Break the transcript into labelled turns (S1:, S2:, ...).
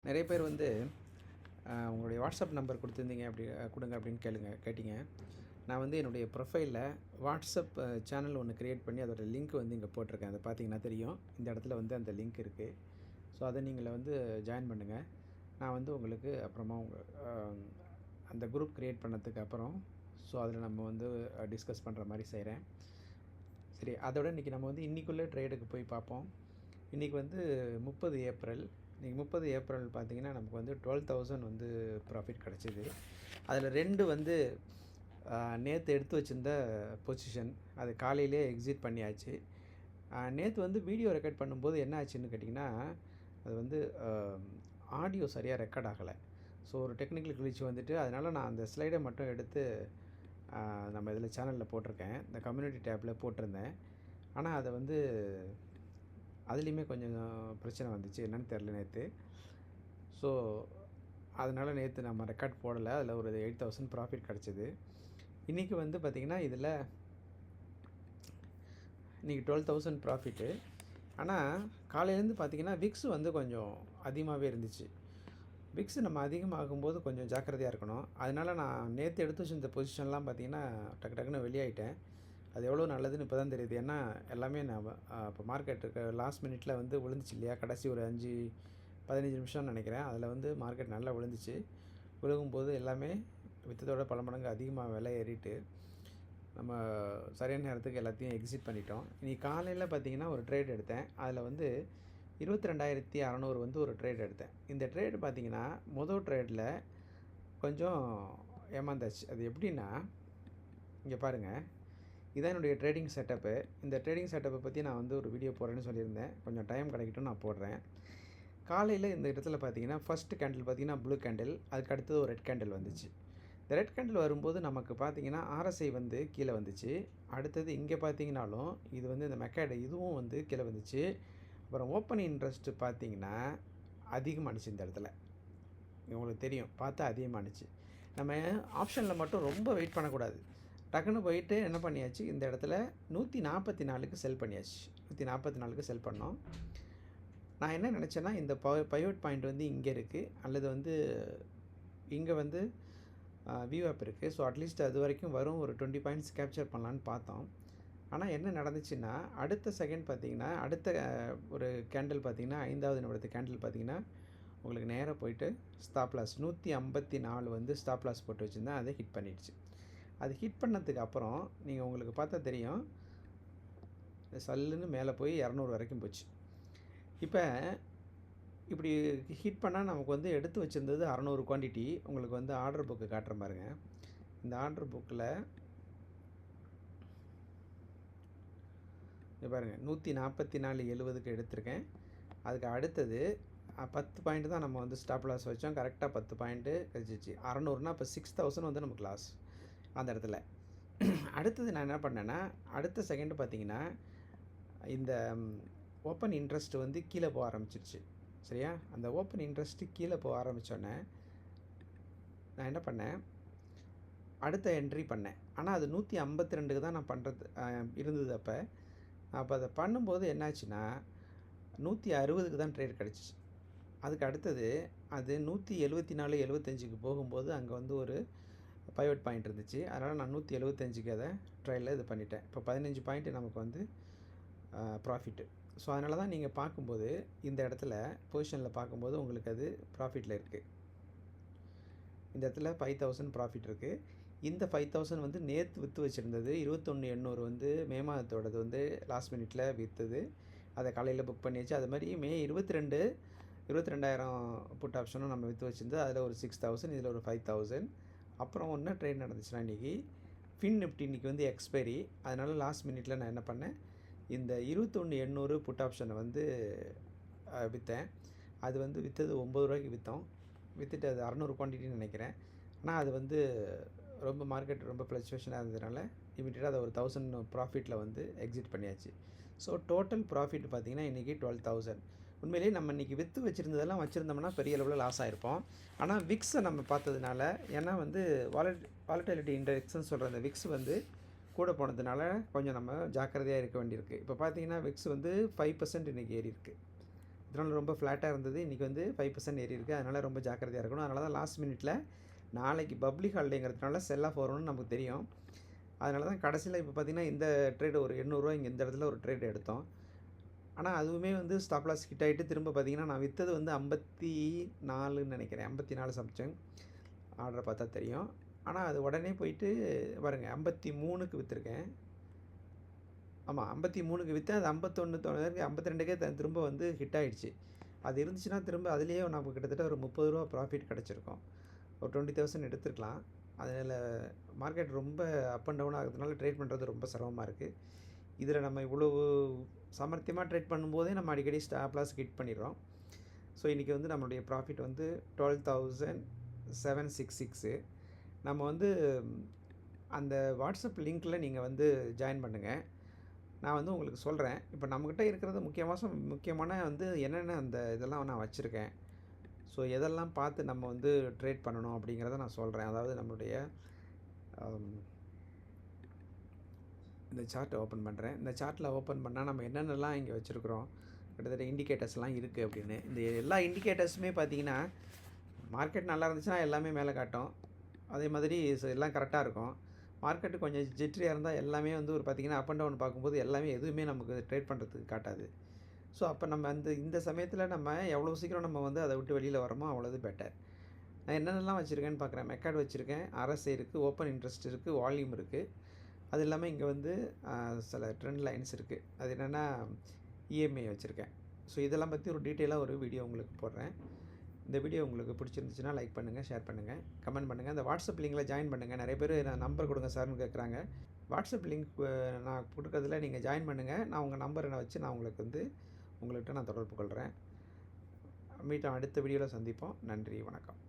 S1: நிறைய பேர் வந்து உங்களுடைய வாட்ஸ்அப் நம்பர் கொடுத்துருந்தீங்க அப்படி கொடுங்க அப்படின்னு கேட்டிங்க. நான் வந்து என்னுடைய ப்ரொஃபைலில் வாட்ஸ்அப் சேனல் ஒன்று க்ரியேட் பண்ணி அதோடய லிங்க் வந்து இங்கே போட்டிருக்கேன். அதை பார்த்தீங்கன்னா தெரியும். இந்த இடத்துல வந்து அந்த லிங்க் இருக்குது. ஸோ அதை நீங்கள் வந்து ஜாயின் பண்ணுங்கள். நான் வந்து உங்களுக்கு அப்புறமா அந்த குரூப் க்ரியேட் பண்ணதுக்கு அப்புறம் ஸோ அதில் நம்ம வந்து டிஸ்கஸ் பண்ணுற மாதிரி செய்கிறேன். சரி, அதோட இன்றைக்கி நம்ம வந்து இன்றைக்குள்ளே ட்ரேடுக்கு போய் பார்ப்போம். இன்றைக்கி வந்து 30 ஏப்ரல். இன்றைக்கி 30 ஏப்ரல் பார்த்திங்கன்னா நமக்கு வந்து 12,000 வந்து ப்ராஃபிட் கிடச்சிது. அதில் 2 வந்து நேற்று எடுத்து வச்சுருந்த பொசிஷன் அது காலையிலே எக்ஸிட் பண்ணியாச்சு. நேற்று வந்து வீடியோ ரெக்கார்ட் பண்ணும்போது என்ன ஆச்சுன்னு கேட்டிங்கன்னா, அது வந்து ஆடியோ சரியாக ரெக்கார்ட் ஆகலை. ஸோ ஒரு டெக்னிக்கல் கிளிச் வந்துட்டு அதனால் நான் அந்த ஸ்லைடை மட்டும் எடுத்து நம்ம இதில் சேனலில் போட்டிருக்கேன். இந்த கம்யூனிட்டி டேப்பில் போட்டிருந்தேன். ஆனால் அதை வந்து அதுலேயுமே கொஞ்சம் பிரச்சனை வந்துச்சு. என்னென்னு தெரில நேற்று. ஸோ அதனால் நேற்று நம்ம ரெக்கார்ட் போடலை. அதில் ஒரு 8,000 ப்ராஃபிட் கிடச்சிது. இன்றைக்கி வந்து பார்த்திங்கன்னா இதில் இன்றைக்கி 12,000 ப்ராஃபிட்டு. ஆனால் காலையிலேருந்து பார்த்திங்கன்னா விக்ஸ் வந்து கொஞ்சம் அதிகமாகவே இருந்துச்சு. விக்ஸ் நம்ம அதிகமாகும்போது கொஞ்சம் ஜாக்கிரதையாக இருக்கணும். அதனால் நான் நேற்று எடுத்து வச்சிருந்த பொசிஷன்லாம் பார்த்திங்கன்னா டக்கு டக்குன்னு வெளியாயிட்டேன். அது எவ்வளோ நல்லதுன்னு இப்போ தான் தெரியுது. ஏன்னா எல்லாமே நான் இப்போ மார்க்கெட்டுக்கு லாஸ்ட் மினிட்ல வந்து விழுந்துச்சு இல்லையா, கடைசி ஒரு 15 நிமிஷம்னு நினைக்கிறேன். அதில் வந்து மார்க்கெட் நல்லா விழுந்துச்சு. விழுகும்போது எல்லாமே விற்றதோட பல மடங்கு அதிகமாக விலை ஏறிட்டு நம்ம சரியான நேரத்துக்கு எல்லாத்தையும் எக்ஸிட் பண்ணிட்டோம். இன்றைக்கி காலையில் பார்த்திங்கன்னா ஒரு ட்ரேட் எடுத்தேன். அதில் வந்து 22,600 வந்து ஒரு ட்ரேட் எடுத்தேன். இந்த ட்ரேடு பார்த்திங்கன்னா மொதல் ட்ரேடில் கொஞ்சம் ஏமாந்தாச்சு. அது எப்படின்னா, இங்கே பாருங்கள், இதான் என்னுடைய ட்ரேடிங் செட்டப்பு. இந்த ட்ரேடிங் செட்டப்பை பற்றி நான் வந்து ஒரு வீடியோ போடுறேன்னு சொல்லியிருந்தேன். கொஞ்சம் டைம் கிடைக்கட்டும், நான் போடுறேன். காலையில் இந்த இடத்துல பார்த்தீங்கன்னா ஃபஸ்ட்டு கேண்டில் பார்த்தீங்கன்னா ப்ளூ கேண்டில், அதுக்கு அடுத்தது ஒரு ரெட் கேண்டில் வந்துச்சு. இந்த ரெட் கேண்டில் வரும்போது நமக்கு பார்த்தீங்கன்னா RSI வந்து கீழே வந்துச்சு. அடுத்தது இங்கே பார்த்தீங்கன்னாலும் இது வந்து இந்த மெக்காடு இதுவும் வந்து கீழே வந்துச்சு. அப்புறம் ஓப்பன் இன்ட்ரெஸ்ட்டு பார்த்தீங்கன்னா அதிகமானுச்சு. இந்த இடத்துல உங்களுக்கு தெரியும், பார்த்தா அதிகமானுச்சு. நம்ம ஆப்ஷனில் மட்டும் ரொம்ப வெயிட் பண்ணக்கூடாது. டக்குன்னு போயிட்டு என்ன பண்ணியாச்சு, இந்த இடத்துல 144க்கு செல் பண்ணியாச்சு. 144க்கு செல் பண்ணோம். நான் என்ன நினச்சேன்னா, இந்த பைவோட் பாயிண்ட் வந்து இங்கே இருக்குது, அல்லது வந்து இங்கே வந்து வியூஆப் இருக்குது. ஸோ அட்லீஸ்ட் அது வரைக்கும் வரும், ஒரு 20 பாயிண்ட்ஸ் கேப்சர் பண்ணலான்னு பார்த்தோம். ஆனால் என்ன நடந்துச்சுன்னா, அடுத்த செகண்ட் பார்த்திங்கன்னா, அடுத்த ஒரு கேண்டில் பார்த்திங்கன்னா 5வது நிமிடத்து கேண்டில் பார்த்திங்கன்னா உங்களுக்கு நேராக போயிட்டு ஸ்டாப் லாஸ் 154 வந்து ஸ்டாப் லாஸ் போட்டு வச்சுருந்தேன். அதை ஹிட் பண்ணிடுச்சு. அது ஹிட் பண்ணதுக்கு அப்புறம் நீங்கள் உங்களுக்கு பார்த்தா தெரியும், சல்லுன்னு மேலே போய் 200 வரைக்கும் போச்சு. இப்போ இப்படி ஹிட் பண்ணால் நமக்கு வந்து எடுத்து வச்சுருந்தது 600 குவான்டிட்டி. உங்களுக்கு வந்து ஆர்டர் புக்கு காட்டுற பாருங்க. இந்த ஆர்டர் புக்கில் இது பாருங்கள், 144.70க்கு எடுத்திருக்கேன். அதுக்கு அடுத்தது 10 பாயிண்ட் தான் நம்ம வந்து ஸ்டாப் லாஸ் வச்சோம். கரெக்டாக 10 பாயிண்ட்டு கழிச்சிச்சு. 600னா இப்போ 6,000 வந்து நமக்கு லாஸ் அந்த இடத்துல. அடுத்தது நான் என்ன பண்ணேன்னா, அடுத்த செகண்டு பார்த்திங்கன்னா இந்த ஓப்பன் இன்ட்ரெஸ்ட் வந்து கீழே போக ஆரம்பிச்சிருச்சு. சரியா, அந்த ஓப்பன் இன்ட்ரெஸ்ட்டு கீழே போக ஆரம்பித்தோன்னே நான் என்ன பண்ணேன், அடுத்த என்ட்ரி பண்ணேன். ஆனால் அது 152க்கு தான் நான் பண்ணுறது இருந்தது. அப்போ அதை பண்ணும்போது என்னாச்சுன்னா 160க்கு தான் ட்ரேட் கிடச்சிச்சு. அதுக்கு அடுத்தது அது 174, 75க்கு போகும்போது அங்கே வந்து ஒரு பைவோட் பாயிண்ட் இருந்துச்சு. அதனால் நான் 175க்கு அதை ட்ரையலில் இது பண்ணிட்டேன். இப்போ 15 பாயிண்ட்டு நமக்கு வந்து ப்ராஃபிட்டு. ஸோ அதனால தான் நீங்கள் பார்க்கும்போது இந்த இடத்துல பொசிஷனில் பார்க்கும்போது உங்களுக்கு அது ப்ராஃபிட்டில் இருக்குது. இந்த இடத்துல 5,000 ப்ராஃபிட் இருக்குது. இந்த 5,000 வந்து நேற்று விற்று வச்சுருந்தது. 21,800 வந்து மே மாதத்தோடது வந்து லாஸ்ட் மினிட்டில் விற்றுது. அதை காலையில் புக் பண்ணியாச்சு. அது மாதிரி மே 22,000 புட் ஆப்ஷனும் நம்ம விற்று வச்சுருந்தது. அதில் ஒரு 6,000, இதில் ஒரு 5,000. அப்புறம் ஒன்று ட்ரேட் நடந்துச்சுன்னா இன்றைக்கி ஃபின் நிஃப்டி இன்றைக்கி வந்து எக்ஸ்பைரி. அதனால் லாஸ்ட் மினிட்டில் நான் என்ன பண்ணேன், இந்த 21,800 புட் ஆப்ஷனை வந்து விற்றேன். அது வந்து விற்றது 9 ரூபாய்க்கு விற்றோம். விற்றுட்டு அது 600 குவான்டிட்டின்னு நினைக்கிறேன். ஆனால் அது வந்து ரொம்ப மார்க்கெட் ரொம்ப ஃப்ளக்சுவேஷனாக இருந்ததுனால இமீடியட்டாக அதை ஒரு 1000 ப்ராஃபிட்டில் வந்து எக்ஸிட் பண்ணியாச்சு. ஸோ டோட்டல் ப்ராஃபிட் பார்த்திங்கன்னா இன்றைக்கி 12,000. உண்மையிலேயே நம்ம இன்றைக்கி விற்று வச்சுருந்ததெல்லாம் வச்சுருந்தோம்னா பெரிய அளவில் லாஸ் ஆகிருப்போம். ஆனால் விக்ஸை நம்ம பார்த்ததுனால, ஏன்னா வந்து வாலட்டிலிட்டி இண்டெக்ஸ்ன்னு சொல்கிற அந்த விக்ஸ் வந்து கூட போனதுனால கொஞ்சம் நம்ம ஜாக்கிரதையாக இருக்க வேண்டியிருக்கு. இப்போ பார்த்தீங்கன்னா விக்ஸ் வந்து 5% இன்றைக்கி ஏறி இருக்குது. இதனால் ரொம்ப ஃப்ளாட்டாக இருந்தது. இன்றைக்கி வந்து 5% ஏறி இருக்குது. அதனால் ரொம்ப ஜாக்கிரதையாக இருக்கணும். அதனால தான் லாஸ்ட் மினிட்ல நாளைக்கு பப்ளிக் ஹாலிடேங்கிறதுனால செல் ஆஃப் வரும்னு நமக்கு தெரியும். அதனால தான் கடைசியில் இப்போ பார்த்திங்கன்னா இந்த ட்ரேடு ஒரு ரூ. 800 இங்கே இந்த இடத்துல ஒரு ட்ரேட் எடுத்தோம். ஆனால் அதுவுமே வந்து ஸ்டாப் லாஸ் ஹிட் ஆகிட்டு திரும்ப பார்த்திங்கன்னா நான் விற்றது வந்து 54ன்னு நினைக்கிறேன். 54 சம்திங் ஆர்டரை பார்த்தா தெரியும். ஆனால் அது உடனே போயிட்டு பாருங்கள் 53க்கு விற்றுருக்கேன். ஆமாம் 53க்கு விற்று அது 51 52க்கே திரும்ப வந்து ஹிட் ஆகிடுச்சு. அது இருந்துச்சுன்னா திரும்ப அதுலேயே நமக்கு கிட்டத்தட்ட ஒரு ரூ. 30 ப்ராஃபிட் கிடச்சிருக்கும். ஒரு 20,000 எடுத்துருக்கலாம். அதில் மார்க்கெட் ரொம்ப அப் அண்ட் டவுன் ஆகிறதுனால ட்ரேட் பண்ணுறது ரொம்ப சிரமமாக இருக்குது. இதில் நம்ம இவ்வளவு சாமர்த்தியமாக ட்ரேட் பண்ணும்போதே நம்ம அடிக்கடி ஸ்டாப் லாஸ் ஹிட் பண்ணிடுறோம். ஸோ இன்றைக்கி வந்து நம்மளுடைய ப்ராஃபிட் வந்து 12,766. நம்ம வந்து அந்த வாட்ஸ்அப் லிங்க்கில் நீங்கள் வந்து ஜாயின் பண்ணுங்கள். நான் வந்து உங்களுக்கு சொல்கிறேன். இப்போ நம்மக்கிட்ட இருக்கிறது முக்கியமான வந்து என்னென்ன அந்த இதெல்லாம் நான் வச்சுருக்கேன். ஸோ எதெல்லாம் பார்த்து நம்ம வந்து ட்ரேட் பண்ணணும் அப்படிங்கிறத நான் சொல்கிறேன். அதாவது நம்மளுடைய இந்த சார்ட்டை ஓப்பன் பண்ணுறேன். இந்த சார்ட்டில் ஓப்பன் பண்ணால் நம்ம என்னென்னலாம் இங்கே வச்சுருக்குறோம், கிட்டத்தட்ட இண்டிகேட்டர்ஸ்லாம் இருக்குது அப்படின்னு. இந்த எல்லா இண்டிகேட்டர்ஸுமே பார்த்திங்கன்னா மார்க்கெட் நல்லா இருந்துச்சுன்னா எல்லாமே மேலே காட்டும். அதே மாதிரி எல்லாம் கரெக்டாக இருக்கும். மார்க்கெட்டு கொஞ்சம் ஜிட்ரியாக இருந்தால் எல்லாமே வந்து ஒரு பார்த்திங்கன்னா அப் அண்ட் டவுன் பார்க்கும்போது எல்லாமே எதுவுமே நமக்கு ட்ரேட் பண்ணுறதுக்கு காட்டாது. ஸோ அப்போ நம்ம இந்த சமயத்தில் நம்ம எவ்வளோ சீக்கிரம் நம்ம வந்து அதை விட்டு வெளியில் வரமோ அவ்வளோது பெட்டர். நான் என்னென்னலாம் வச்சுருக்கேன்னு பார்க்குறேன். மெக்கார்டு வச்சுருக்கேன், RSI இருக்குது, ஓப்பன் இன்ட்ரெஸ்ட் இருக்குது, வால்யூம் இருக்குது. அது இல்லாமல் இங்கே வந்து சில ட்ரெண்ட் லைன்ஸ் இருக்குது. அது என்னென்னா EMA வச்சுருக்கேன். ஸோ இதெல்லாம் பற்றி ஒரு டீட்டெயிலாக ஒரு வீடியோ உங்களுக்கு போடுறேன். இந்த வீடியோ உங்களுக்கு பிடிச்சிருந்துச்சுன்னா லைக் பண்ணுங்கள், ஷேர் பண்ணுங்கள், கமெண்ட் பண்ணுங்கள். இந்த வாட்ஸ்அப் லிங்கில் ஜாயின் பண்ணுங்கள். நிறைய பேர் நான் நம்பர் கொடுங்க சார்னு கேட்குறாங்க. வாட்ஸ்அப் லிங்க் நான் கொடுக்கறதுல நீங்கள் ஜாயின் பண்ணுங்கள். நான் உங்கள் நம்பரை வச்சு நான் உங்களுக்கு வந்து உங்கள்கிட்ட நான் தொடர்பு கொள்கிறேன். அடுத்த வீடியோவில் சந்திப்போம். நன்றி, வணக்கம்.